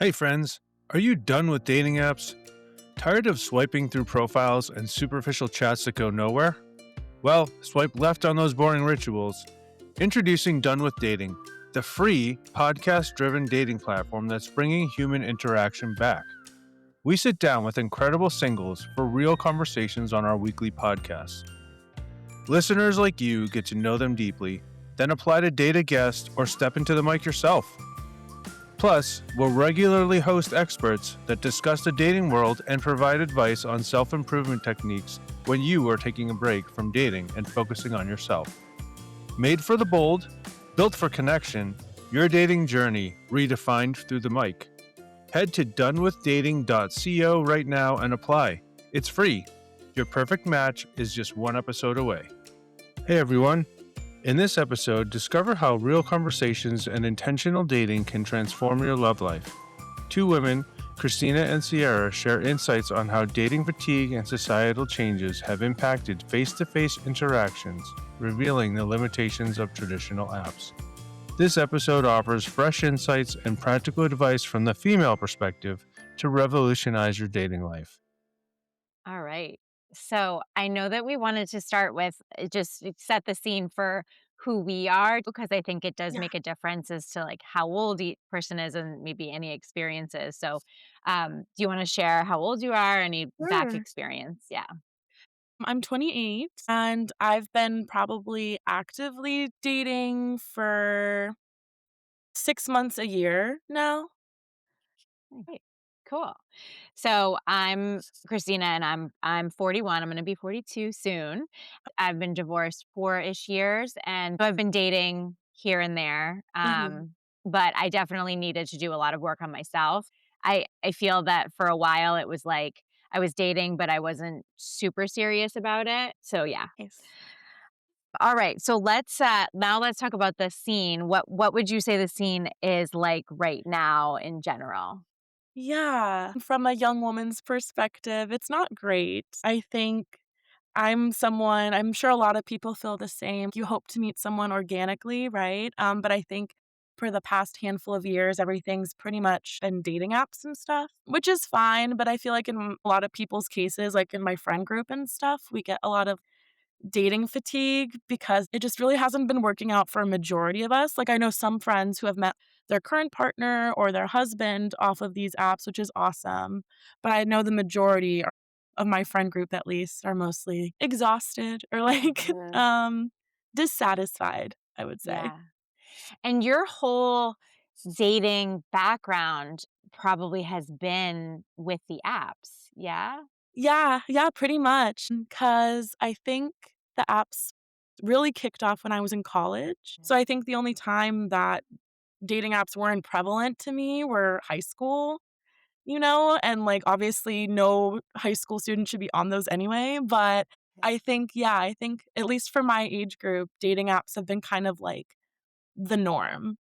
Hey friends, are you done with dating apps? Tired of swiping through profiles and superficial chats that go nowhere? Well, swipe left on those boring rituals. Introducing Done with Dating, the free podcast driven dating platform that's bringing human interaction back. We sit down with incredible singles for real conversations on our weekly podcasts. Listeners like you get to know them deeply, then apply to date a guest or step into the mic yourself. Plus, we'll regularly host experts that discuss the dating world and provide advice on self improvement techniques when you are taking a break from dating and focusing on yourself. Made for the bold, built for connection, your dating journey redefined through the mic. Head to donewithdating.co right now and apply. It's free. Your perfect match is just one episode away. Hey everyone. In this episode, discover how real conversations and intentional dating can transform your love life. Two women, Christina and Sierra, share insights on how dating fatigue and societal changes have impacted face-to-face interactions, revealing the limitations of traditional apps. This episode offers fresh insights and practical advice from the female perspective to revolutionize your dating life. All right. So I know that we wanted to start with just set the scene for who we are because I think it does Yeah. make a difference as to like how old each person is and maybe any experiences. So, do you want to share how old you are, any back Sure. experience? Yeah. I'm 28 and I've been probably actively dating for 6 months a year now. Right. Cool. So I'm Christina and I'm 41. I'm going to be 42 soon. I've been divorced 4-ish years and so I've been dating here and there. Mhm. But I definitely needed to do a lot of work on myself. I feel that for a while it was like I was dating but I wasn't super serious about it. So yeah. Nice. All right. So let's talk about the scene. What would you say the scene is like right now in general? Yeah. From a young woman's perspective, it's not great. I think I'm sure a lot of people feel the same. You hope to meet someone organically, right? But I think for the past handful of years, everything's pretty much been dating apps and stuff, which is fine. But I feel like in a lot of people's cases, like in my friend group and stuff, we get a lot of dating fatigue because it just really hasn't been working out for a majority of us. Like I know some friends who have met their current partner or their husband off of these apps, which is awesome. But I know the majority of my friend group at least are mostly exhausted or like Mhm. dissatisfied, I would say. Yeah. And your whole dating background probably has been with the apps, yeah? Yeah, yeah, pretty much. Because I think the apps really kicked off when I was in college. So I think the only time that dating apps weren't prevalent to me were high school, and, like, obviously, no high school student should be on those anyway, but I think at least for my age group, dating apps have been kind of, like, the norm.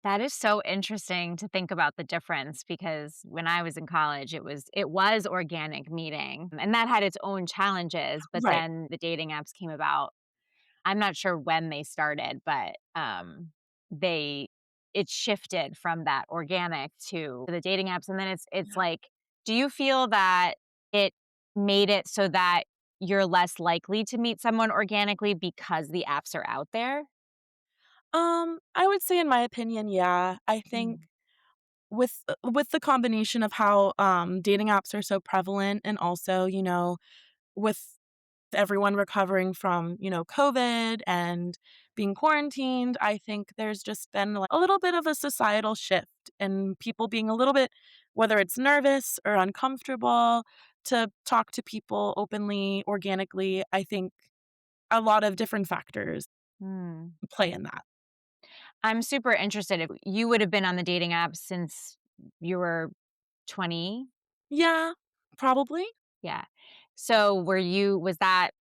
That is so interesting to think about the difference because when I was in college, it was organic meeting, and that had its own challenges, but Right. then the dating apps came about. I'm not sure when they started, but, they it shifted from that organic to the dating apps, and then it's Yeah. like, do you feel that it made it so that you're less likely to meet someone organically because the apps are out there? I would say in my opinion, yeah. I think Mm. with the combination of how, dating apps are so prevalent and also, with everyone recovering from, COVID and being quarantined, I think there's just been like a little bit of a societal shift and people being a little bit, whether it's nervous or uncomfortable to talk to people openly, organically. I think a lot of different factors Mm. play in that. I'm super interested if you would have been on the dating apps since you were 20? Yeah, probably. Yeah. So were you was that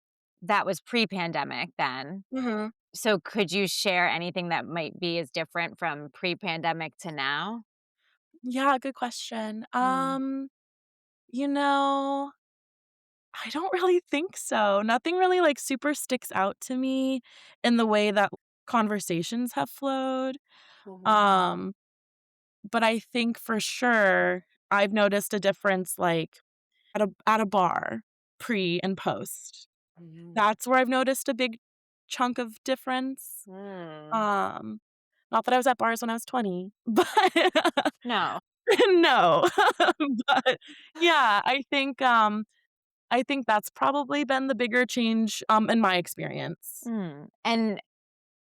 was pre-pandemic then? Mhm. So could you share anything that might be as different from pre-pandemic to now? Yeah, good question. Mm. You know, I don't really think so. Nothing really, like, super sticks out to me in the way that conversations have flowed. Mhm. Um, But I think for sure I've noticed a difference, like, at a bar, pre and post. Mhm. That's where I've noticed a big chunk of difference. Mm. Um, Not that I was at bars when I was 20, but No. no. But, yeah, I think that's probably been the bigger change, in my experience. Mm. And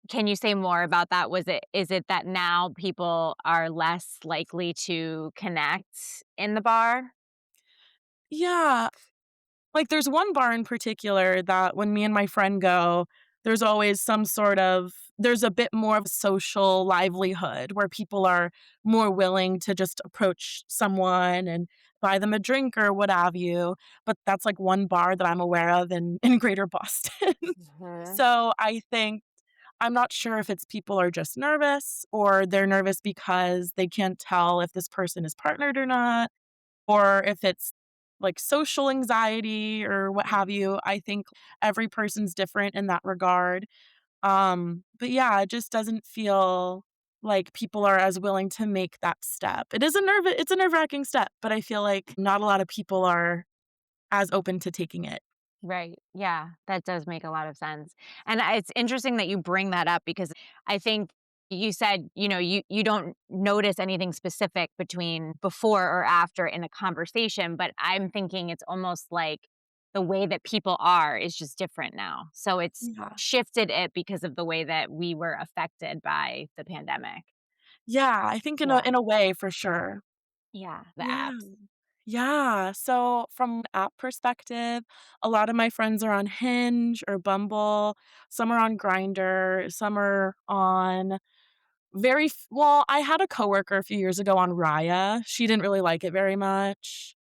can you say more about that? Is it that now people are less likely to connect in the bar? Yeah. Like, there's one bar in particular that when me and my friend go, there's always there's a bit more of social livelihood where people are more willing to just approach someone and buy them a drink or what have you, but that's, like, one bar that I'm aware of in Greater Boston. Mhm. So, I'm not sure if it's people are just nervous or they're nervous because they can't tell if this person is partnered or not, or if it's like social anxiety or what have you. I think every person's different in that regard. But yeah, it just doesn't feel like people are as willing to make that step. It's a nerve-wracking step, but I feel like not a lot of people are as open to taking it. Right. Yeah, that does make a lot of sense. And it's interesting that you bring that up because I think you said, you don't notice anything specific between before or after in a conversation, but I'm thinking it's almost like the way that people are is just different now. So it's Yeah. shifted it because of the way that we were affected by the pandemic. Yeah, I think Yeah. in a way for sure. Yeah. The Yeah. apps. Yeah. So from an app perspective, a lot of my friends are on Hinge or Bumble. Some are on Grinder. Some are on well, I had a coworker a few years ago on Raya. She didn't really like it very much,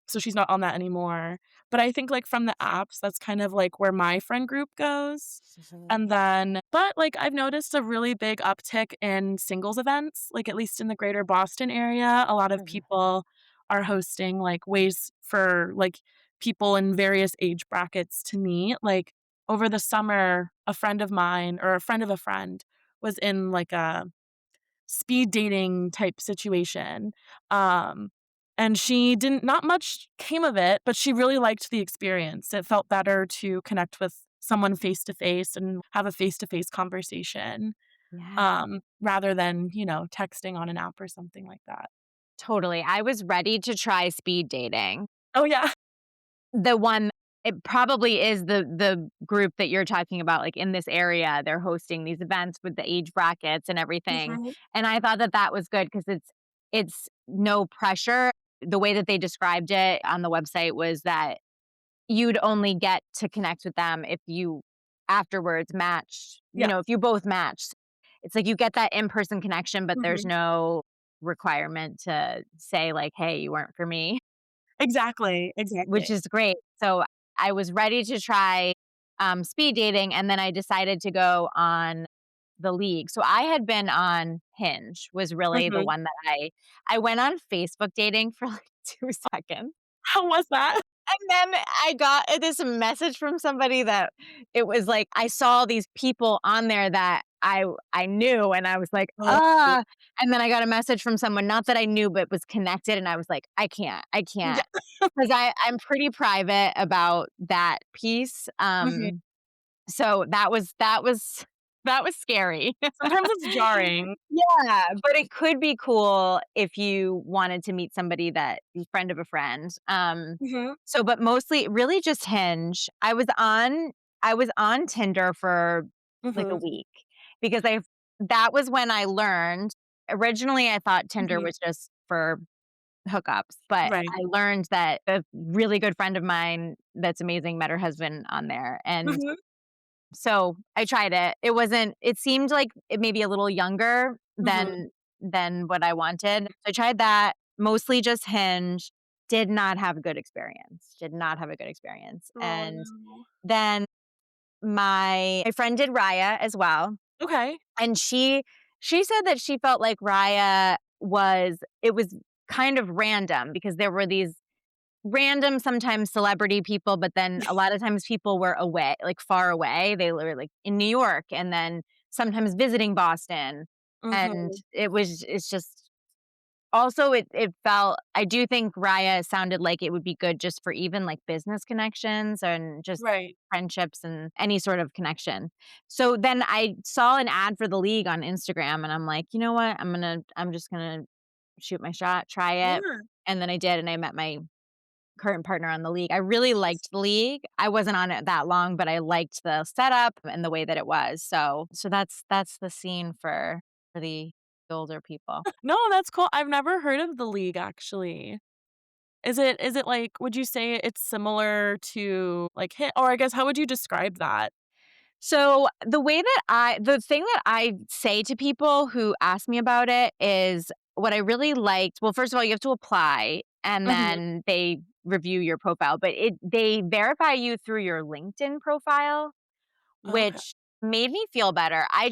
so she's not on that anymore. But I think, like, from the apps, that's kind of, like, where my friend group goes. Mhm. And then but, like, I've noticed a really big uptick in singles events, like, at least in the Greater Boston area. A lot of Mhm. people are hosting, like, ways for, like, people in various age brackets to meet. Like, over the summer, a friend of mine or a friend of a friend was in, like, a speed dating type situation. Um, and she didn't not much came of it, but she really liked the experience. It felt better to connect with someone face to face and have a face to face conversation, Yeah. rather than, texting on an app or something like that. Totally. I was ready to try speed dating. Oh, yeah. The one it probably is the group that you're talking about, like, in this area, they're hosting these events with the age brackets and everything, Mhm. and I thought that that was good because it's no pressure. The way that they described it on the website was that you'd only get to connect with them if you afterwards match, Yeah. if you both match. It's like you get that in-person connection, but there's Mhm. no requirement to say, like, "Hey, you weren't for me." Exactly, Which exactly. is great. So I was ready to try, speed dating, and then I decided to go on the League. So I had been on Hinge was really the Mhm. one that I went on Facebook dating for, like, 2 seconds, How was that? and then I got this message from somebody that it was like I saw these people on there that I knew, and I was like, Oh. "Ah," and then I got a message from someone, not that I knew, but was connected, and I was like, I Yeah. can't," 'cause I'm pretty private about that piece, Mhm. so that was scary. Sometimes it's jarring. Yeah, but it could be cool if you wanted to meet somebody that friend of a friend. Mhm. But mostly really just Hinge. I was on Tinder for like a Mhm. week because that was when I learned. Originally I thought Tinder Mhm. was just for hookups, but Right. I learned that a really good friend of mine that's amazing met her husband on there, and Mhm. so I tried it. It seemed like it may be a little younger Mhm. than what I wanted. So I tried that, mostly just Hinge, did not have a good experience, did not have a good experience, Oh, and no. then my friend did Raya as well, Okay. and she said that she felt like Raya was kind of random because there were these random, sometimes celebrity people, but then a lot of times people were away, like far away. They were like in New York and then sometimes visiting Boston. And Mhm. it's just Also, it felt I do think Raya sounded like it would be good just for even, like, business connections and just Right. friendships and any sort of connection. So then I saw an ad for the league on Instagram, and I'm like, "You know what? I'm just gonna shoot my shot, try it." Yeah. And then I did, and I met my current partner on the league. I really liked the league. I wasn't on it that long, but I liked the setup and the way that it was. So that's the scene for the older people. No, that's cool. I've never heard of the league actually. Is it like would you say it's similar to like Hit or I guess how would you describe that? So the thing that I say to people who ask me about it is what I really liked. Well, first of all, you have to apply and Mhm. then they review your profile, but they verify you through your LinkedIn profile, Okay. which made me feel better. I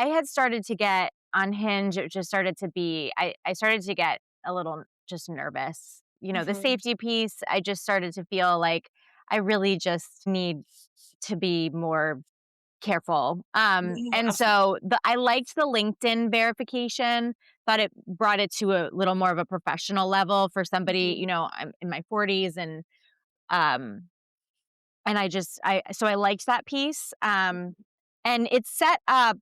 had started to get on Hinge, it just started to be I started to get a little just nervous. You know, the Mhm. safety piece, I just started to feel like I really just need to be more careful. Yeah, And absolutely. so I liked the LinkedIn verification, thought it brought it to a little more of a professional level for somebody, Mhm. I'm in my 40s um and I liked that piece. And it's set up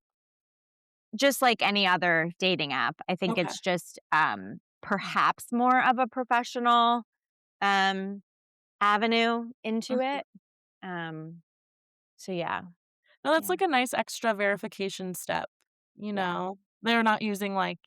just like any other dating app. I think Okay. it's just perhaps more of a professional um avenue into Mhm. it. Um so yeah. No, that's Yeah. like a nice extra verification step, you Yeah. know? They're not using like,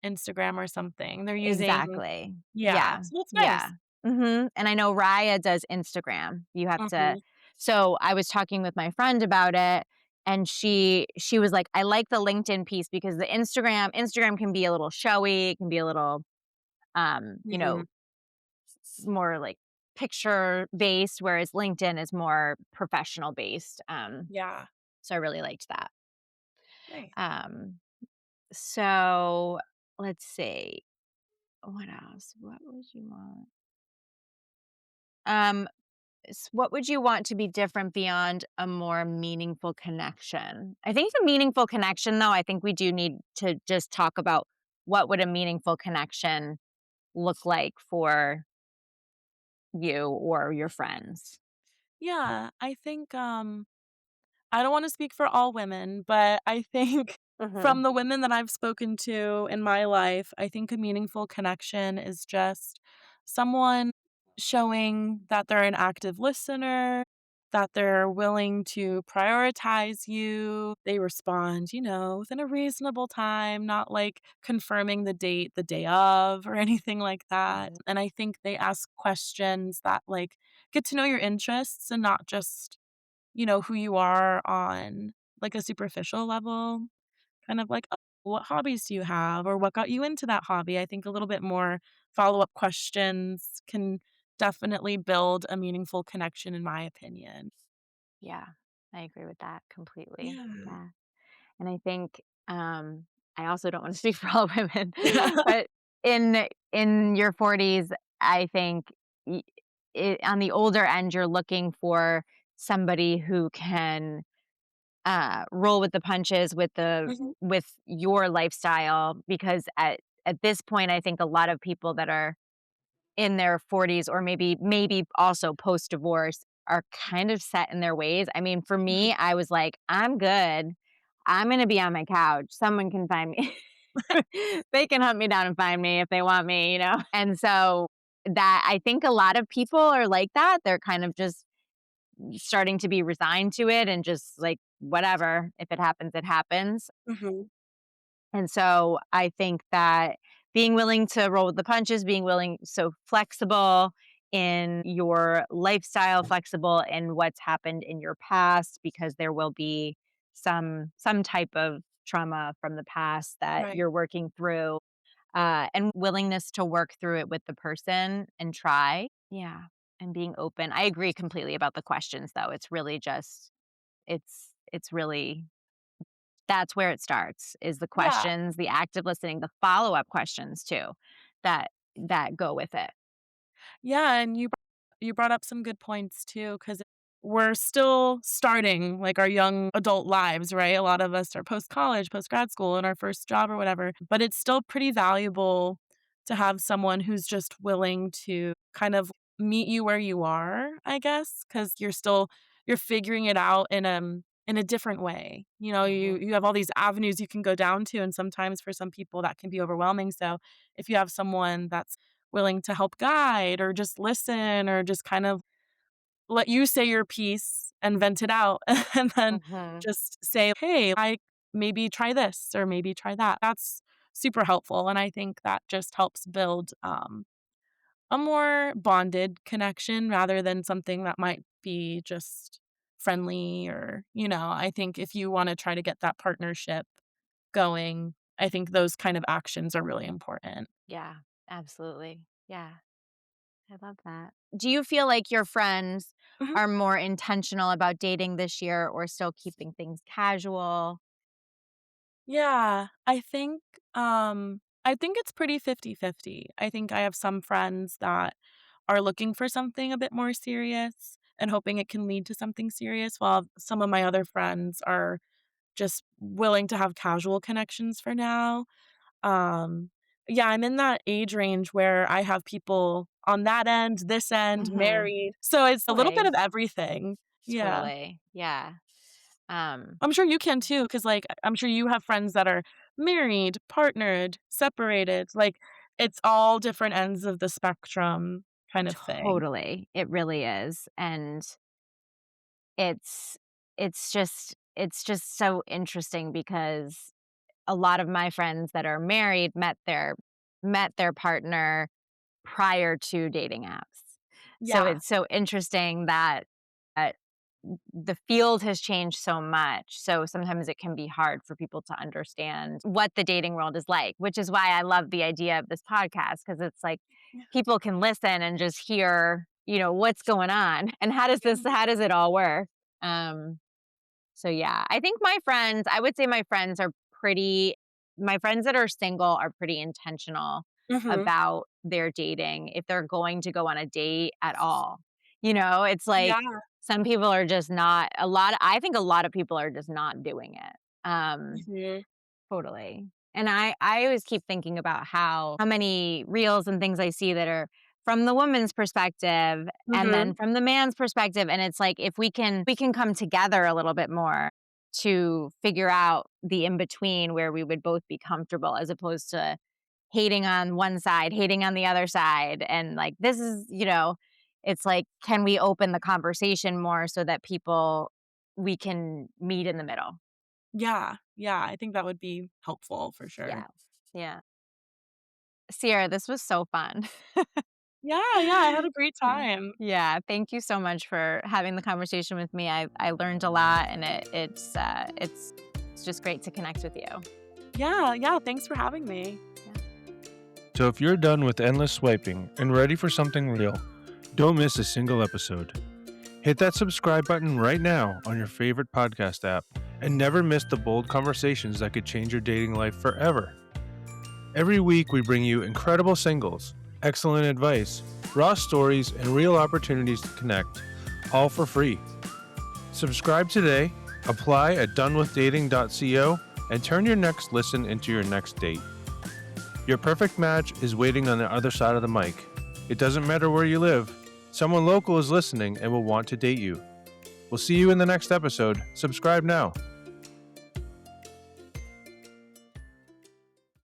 Instagram or something. They're using Exactly. yeah, Yeah. so that's Yeah. nice. And I know Raya does Instagram. You have to Mhm. so I was talking with my friend about it, and she was like, "I like the LinkedIn piece because the Instagram can be a little showy, it can be a little, Mhm. more like picture based, whereas LinkedIn is more professional based." Yeah. So I really liked that. Nice. Um, so let's see. What else? What would you want? Um, what would you want to be different beyond a more meaningful connection? I think the meaningful connection, though, I think we do need to just talk about what would a meaningful connection look like for you or your friends. Yeah, I think, I don't wanna speak for all women, but I think Hmm. from the women that I've spoken to in my life, I think a meaningful connection is just someone showing that they're an active listener, that they're willing to prioritize you. They respond, within a reasonable time, not like confirming the date the day of or anything like that. Right. And I think they ask questions that like get to know your interests and not just who you are on, like, a superficial level, kind of like, "Oh, what hobbies do you have?" or "What got you into that hobby?" I think a little bit more follow-up questions can definitely build a meaningful connection, in my opinion. Yeah, I agree with that completely. Yeah. Yeah. And I think I also don't want to speak for all women, Yeah. but in your 40s, I think y- on the older end, you're looking for somebody who can roll with the punches Mhm, with your lifestyle. Because at this point, I think a lot of people that are in their 40s or maybe also post divorce are kind of set in their ways. I mean, for mhm. me, I was like, I'm good. I'm going to be on my couch. Someone can find me. They can hunt me down and find me if they want me. And so that I think a lot of people are like that. They're kind of just starting to be resigned to it and just like whatever, if it happens, it happens. Mhm. And so I think that being willing to roll with the punches, being willing so flexible in your lifestyle, flexible in what's happened in your past, because there will be some type of trauma from the past that Right. you're working through, and willingness to work through it with the person and try. Yeah. And being open. I agree completely about the questions though. It's really just it's really that's where it starts, is the Yeah. questions, the active listening, the follow-up questions too, that go with it. Yeah, and you brought up some good points too, because we're still starting like our young adult lives, right? A lot of us are post college, post grad school, in our first job or whatever. But it's still pretty valuable to have someone who's just willing to kind of meet you where you are, I guess, because you're figuring it out in a different way. You know, Mhm. you have all these avenues you can go down to, and sometimes for some people that can be overwhelming. So if you have someone that's willing to help guide or just listen or just kind of let you say your piece and vent it out and then Mhm. just say, "Hey, I maybe try this or maybe try that." That's super helpful, and I think that just helps build, a more bonded connection rather than something that might be just friendly or, I think if you wanna try to get that partnership going, I think those kind of actions are really important. Yeah, absolutely. Yeah, I love that. Do you feel like your friends Mhm. are more intentional about dating this year or still keeping things casual? Yeah, I think it's pretty 50-50. I think I have some friends that are looking for something a bit more serious and hoping it can lead to something serious, while some of my other friends are just willing to have casual connections for now. Um, yeah, I'm in that age range where I have people on that end, this end, Mhm. married, so it's a little bit Totally. of everything. Yeah. Totally. Yeah. Um, I'm sure you can too, because like, I'm sure you have friends that are married, partnered, separated, like, it's all different ends of the spectrum kind of thing. totally. It really is. And it's it's just so interesting because a lot of my friends that are married met their partner prior to dating apps. So Yeah. it's so interesting that uh, the field has changed so much. So sometimes it can be hard for people to understand what the dating world is like, which is why I love the idea of this podcast because it's like Yeah. people can listen and just hear, what's going on and Yeah. how does it all work? Um, so yeah, I think I would say my friends that are single are pretty intentional Mhm. about their dating if they're going to go on a date at all. It's like Yeah. some people are just not I think a lot of people are just not doing it. Um Mhm. Totally. And I always keep thinking about how many reels and things I see that are from the woman's perspective and Mhm. then from the man's perspective, and it's like if we can come together a little bit more to figure out the in between where we would both be comfortable as opposed to hating on one side, hating on the other side, and like this is, it's like can we open the conversation more so that we can meet in the middle. Yeah. Yeah, I think that would be helpful for sure. Yeah. Yeah. Sierra, this was so fun. Yeah, yeah, I had a great Yeah. time. Yeah, thank you so much for having the conversation with me. I learned a lot, and it's just great to connect with you. Yeah, yeah, thanks for having me. Yeah. So if you're done with endless swiping and ready for something real, don't miss a single episode. Hit that subscribe button right now on your favorite podcast app and never miss the bold conversations that could change your dating life forever. Every week, we bring you incredible singles, excellent advice, raw stories, and real opportunities to connect, all for free. Subscribe today, apply at DoneWithDating.co, and turn your next listen into your next date. Your perfect match is waiting on the other side of the mic. It doesn't matter where you live, someone local is listening and will want to date you. We'll see you in the next episode. Subscribe now.